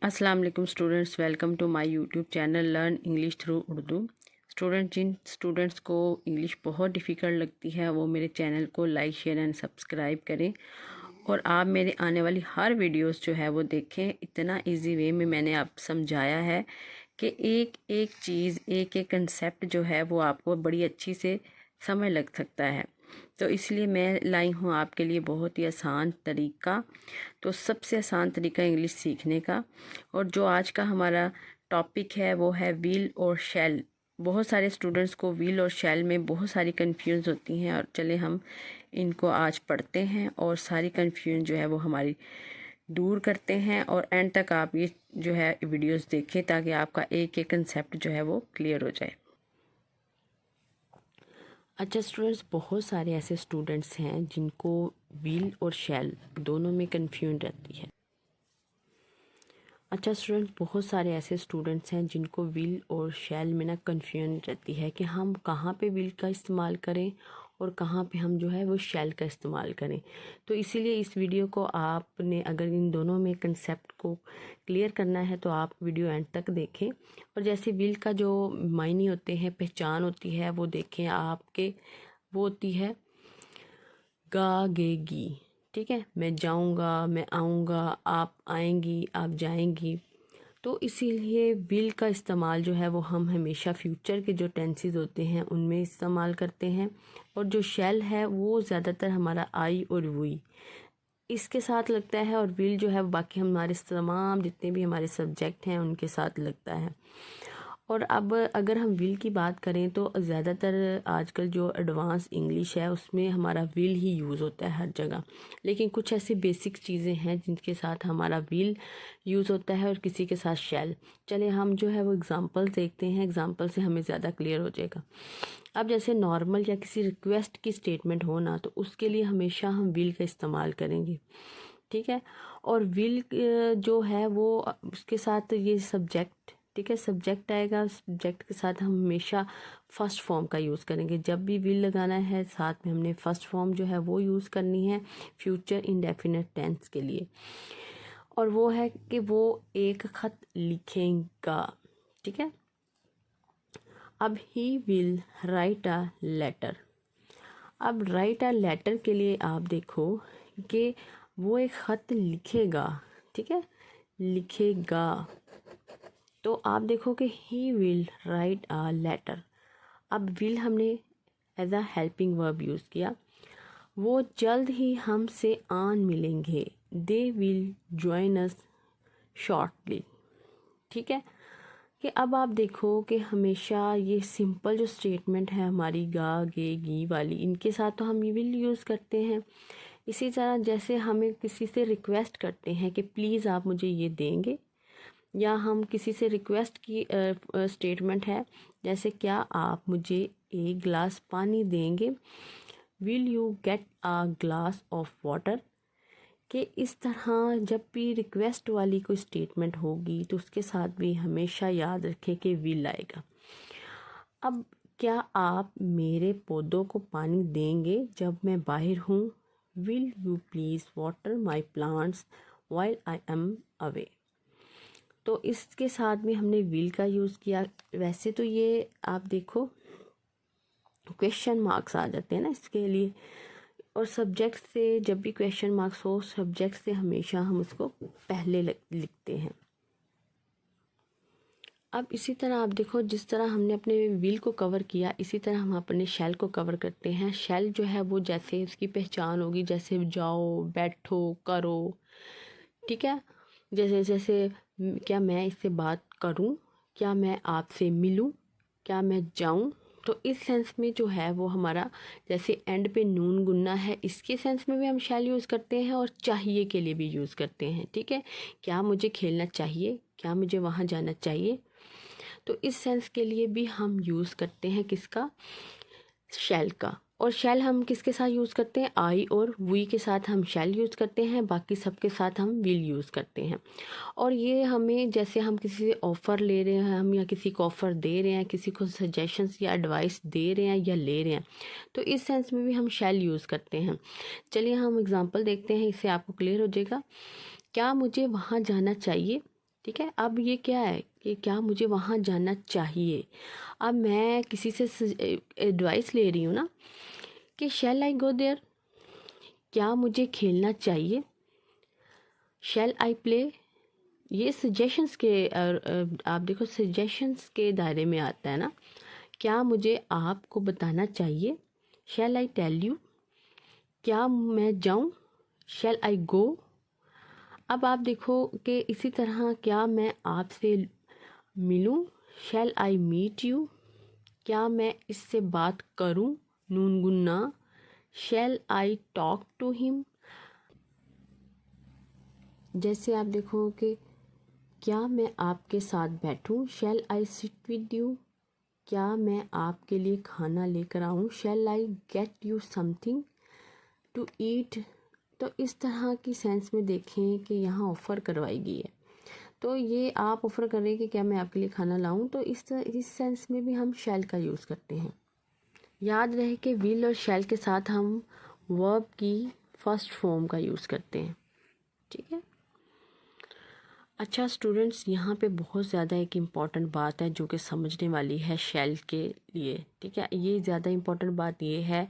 अस्सलाम वालेकुम students, welcome to my YouTube channel learn English through Urdu. जिन स्टूडेंट्स को इंग्लिश बहुत डिफ़िकल्ट लगती है वो मेरे चैनल को लाइक शेयर एंड सब्सक्राइब करें और आप मेरे आने वाली हर वीडियोस जो है वो देखें। इतना इजी वे में मैंने आप समझाया है कि एक एक चीज़, एक एक कंसेप्ट जो है वो आपको बड़ी अच्छी से समझ लग सकता है। तो इसलिए मैं लाई हूँ आपके लिए बहुत ही आसान तरीका। तो सबसे आसान तरीका इंग्लिश सीखने का, और जो आज का हमारा टॉपिक है वो है व्हील और शैल। बहुत सारे स्टूडेंट्स को व्हील और शैल में बहुत सारी कन्फ्यूज़ होती हैं, और चले हम इनको आज पढ़ते हैं और सारी कन्फ्यूजन जो है वो हमारी दूर करते हैं। और एंड तक आप ये जो है वीडियोस देखें ताकि आपका एक एक कंसेप्ट जो है वो क्लियर हो जाए। अच्छा स्टूडेंट्स, बहुत सारे ऐसे स्टूडेंट्स हैं जिनको व्हील और शैल दोनों में कन्फ्यूजन रहती है। अच्छा स्टूडेंट्स, बहुत सारे ऐसे स्टूडेंट्स हैं जिनको व्हील और शैल में ना कन्फ्यूजन रहती है कि हम कहाँ पे व्हील का इस्तेमाल करें और कहाँ पे हम जो है वो शैल का इस्तेमाल करें। तो इसीलिए इस वीडियो को आपने अगर इन दोनों में कंसेप्ट को क्लियर करना है तो आप वीडियो एंड तक देखें। और जैसे व्हील का जो मायने होते हैं, पहचान होती है, वो देखें आपके। वो होती है गा गे गी। ठीक है, मैं जाऊंगा, मैं आऊंगा, आप आएंगी, आप जाएंगी। तो इसीलिए विल का इस्तेमाल जो है वो हम हमेशा फ्यूचर के जो टेंसेस होते हैं उनमें इस्तेमाल करते हैं। और जो शैल है वो ज़्यादातर हमारा आई और वुई इसके साथ लगता है, और विल जो है बाकी हमारे तमाम जितने भी हमारे सब्जेक्ट हैं उनके साथ लगता है। और अब अगर हम विल की बात करें तो ज़्यादातर आजकल जो एडवांस इंग्लिश है उसमें हमारा विल ही यूज़ होता है हर जगह। लेकिन कुछ ऐसी बेसिक चीज़ें हैं जिनके साथ हमारा विल यूज़ होता है और किसी के साथ शैल। चले हम जो है वो एग्ज़ाम्पल देखते हैं, एग्ज़ाम्पल से हमें ज़्यादा क्लियर हो जाएगा। अब जैसे नॉर्मल या किसी रिक्वेस्ट की स्टेटमेंट हो ना, तो उसके लिए हमेशा हम विल का इस्तेमाल करेंगे। ठीक है, और विल जो है वो उसके साथ ये सब्जेक्ट, ठीक है, सब्जेक्ट आएगा। सब्जेक्ट के साथ हम हमेशा फर्स्ट फॉर्म का यूज़ करेंगे। जब भी विल लगाना है साथ में हमने फर्स्ट फॉर्म जो है वो यूज़ करनी है फ्यूचर इंडेफिनिट टेंस के लिए। और वो है कि वो एक खत लिखेगा। ठीक है, अब he will write a letter. अब राइट अ लेटर के लिए आप देखो कि वो एक खत लिखेगा। ठीक है, लिखेगा। तो आप देखो कि he will write a letter. अब विल हमने as a helping verb use किया। वो जल्द ही हमसे आन मिलेंगे। They will join us shortly. ठीक है, कि अब आप देखो कि हमेशा ये सिंपल जो स्टेटमेंट है हमारी गा गे गी वाली, इनके साथ तो हम विल यूज़ करते हैं। इसी तरह जैसे हमें किसी से रिक्वेस्ट करते हैं कि प्लीज़ आप मुझे ये देंगे, या हम किसी से रिक्वेस्ट की स्टेटमेंट है जैसे क्या आप मुझे एक गिलास पानी देंगे, will you get a glass of water. कि इस तरह जब भी रिक्वेस्ट वाली कोई स्टेटमेंट होगी तो उसके साथ भी हमेशा याद रखें कि विल आएगा। अब क्या आप मेरे पौधों को पानी देंगे जब मैं बाहर हूँ, will you please water my plants while I am away. तो इसके साथ भी हमने विल का यूज़ किया। वैसे तो ये आप देखो क्वेश्चन मार्क्स आ जाते हैं ना इसके लिए, और सब्जेक्ट से जब भी क्वेश्चन मार्क्स हो सब्जेक्ट से हमेशा हम उसको पहले लिखते हैं। अब इसी तरह आप देखो जिस तरह हमने अपने विल को कवर किया इसी तरह हम अपने शैल को कवर करते हैं। शैल जो है वो जैसे इसकी पहचान होगी, जैसे जाओ, बैठो, करो। ठीक है, जैसे जैसे क्या मैं इससे बात करूं, क्या मैं आपसे मिलूं, क्या मैं जाऊं। तो इस सेंस में जो है वो हमारा जैसे एंड पे नून गुन्ना है, इसके सेंस में भी हम शैल यूज़ करते हैं, और चाहिए के लिए भी यूज़ करते हैं। ठीक है, क्या मुझे खेलना चाहिए, क्या मुझे वहाँ जाना चाहिए। तो इस सेंस के लिए भी हम यूज़ करते हैं किसका, शैल का। और शैल हम किसके साथ यूज़ करते हैं, आई और वी के साथ हम शैल यूज़ करते हैं, बाकी सब के साथ हम विल यूज़ करते हैं। और ये हमें जैसे हम किसी से ऑफ़र ले रहे हैं, हम या किसी को ऑफ़र दे रहे हैं, किसी को सजेशंस या एडवाइस दे रहे हैं या ले रहे हैं, तो इस सेंस में भी हम शैल यूज़ करते हैं। चलिए हम एग्जांपल देखते हैं, इससे आपको क्लियर हो जाएगा। क्या मुझे वहाँ जाना चाहिए। ठीक है। अब ये क्या है कि क्या मुझे वहाँ जाना चाहिए। अब मैं किसी से एडवाइस ले रही हूँ ना कि शैल आई गो देयर, क्या मुझे खेलना चाहिए, शैल आई प्ले। ये सजेशंस के आप देखो सजेशंस के दायरे में आता है ना। क्या मुझे आपको बताना चाहिए, शैल आई टेल यू। क्या मैं जाऊँ, शैल आई गो। अब आप देखो कि इसी तरह क्या मैं आपसे मिलूँ, शैल आई मीट यू। क्या मैं इससे बात करूँ, नून गुन्ना, shall I talk to him. जैसे आप देखो कि क्या मैं आपके साथ बैठूं, shall I sit with you. क्या मैं आपके लिए खाना लेकर आऊं, shall I get you something to eat. तो इस तरह की सेंस में देखें कि यहाँ ऑफ़र करवाई गई है। तो ये आप ऑफ़र कर रहे हैं कि क्या मैं आपके लिए खाना लाऊं, तो इस सेंस में भी हम शैल का यूज़ करते हैं। याद रहे कि विल और शैल के साथ हम वर्ब की फर्स्ट फॉर्म का यूज़ करते हैं। ठीक है। अच्छा स्टूडेंट्स, यहाँ पे बहुत ज़्यादा एक इम्पॉर्टेंट बात है जो कि समझने वाली है शैल के लिए। ठीक है। ये ज़्यादा इम्पॉर्टेंट बात ये है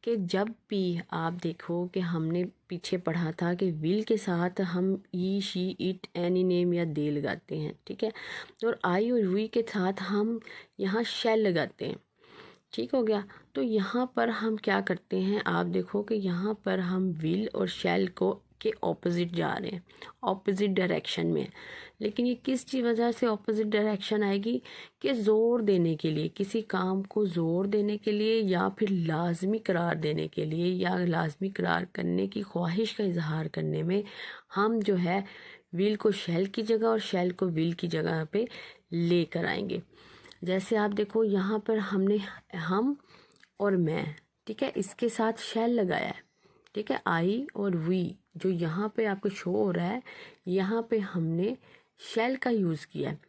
कि जब भी आप देखो कि हमने पीछे पढ़ा था कि विल के साथ हम ई, शी, इट, एनी नेम या दे लगाते हैं। ठीक है। और आई और वी के साथ हम यहाँ शैल लगाते हैं। ठीक हो गया। तो यहाँ पर हम क्या करते हैं, आप देखो कि यहाँ पर हम विल और शैल को के ऑपोजिट जा रहे हैं, ऑपोजिट डायरेक्शन में। लेकिन ये किस चीज़ वजह से ऑपोजिट डायरेक्शन आएगी कि ज़ोर देने के लिए, किसी काम को ज़ोर देने के लिए या फिर लाजमी करार देने के लिए या लाजमी करार करने की ख्वाहिश का इजहार करने में हम जो है विल को शैल की जगह और शैल को विल की जगह पे लेकर आएंगे। जैसे आप देखो यहाँ पर हमने हम और मैं, ठीक है, इसके साथ शैल लगाया है। ठीक है। आई और वी जो यहाँ पे आपको शो हो रहा है, यहाँ पे हमने शैल का यूज़ किया है।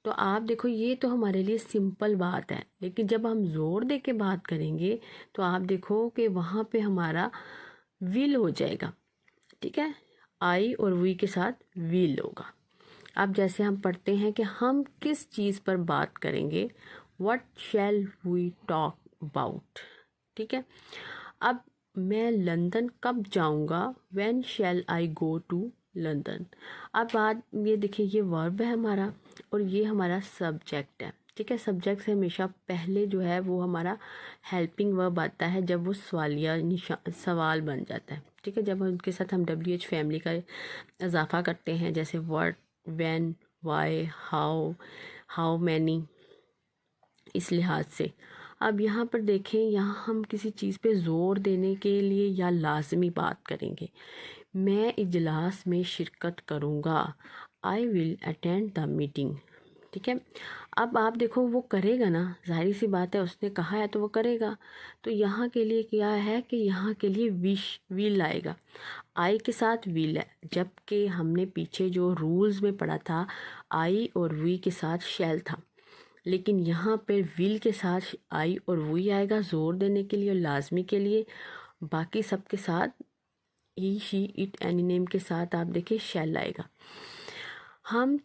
तो आप देखो ये तो हमारे लिए सिंपल बात है, लेकिन जब हम ज़ोर दे के बात करेंगे तो आप देखो कि वहाँ पे हमारा विल हो जाएगा। ठीक है। आई और वी के साथ विल होगा। अब जैसे हम पढ़ते हैं कि हम किस चीज़ पर बात करेंगे, what shall we talk about. ठीक है। अब मैं लंदन कब जाऊंगा, when shall I go to London. अब बात ये देखिए, ये वर्ब है हमारा और ये हमारा सब्जेक्ट है। ठीक है। सब्जेक्ट से हमेशा पहले जो है वो हमारा हेल्पिंग वर्ब आता है जब वो सवालिया सवाल बन जाता है। ठीक है। जब उनके साथ हम WH फैमिली का इजाफा करते हैं, जैसे what, when, why, how many, इस लिहाज से। अब यहाँ पर देखें, यहाँ हम किसी चीज़ पे ज़ोर देने के लिए या लाजमी बात करेंगे। मैं इजलास में शिरकत करूँगा, I will attend the meeting. ठीक है। अब आप देखो वो करेगा ना, जाहिर सी बात है, उसने कहा है तो वो करेगा। तो यहाँ के लिए क्या है कि यहाँ के लिए विल आएगा, आई के साथ विल है। जबकि हमने पीछे जो रूल्स में पढ़ा था आई और वी के साथ शैल था, लेकिन यहाँ पे विल के साथ आई और वी आएगा ज़ोर देने के लिए और लाजमी के लिए। बाकी सब के साथ ही, शी, इट, एनी नेम के साथ आप देखिए शैल आएगा। हम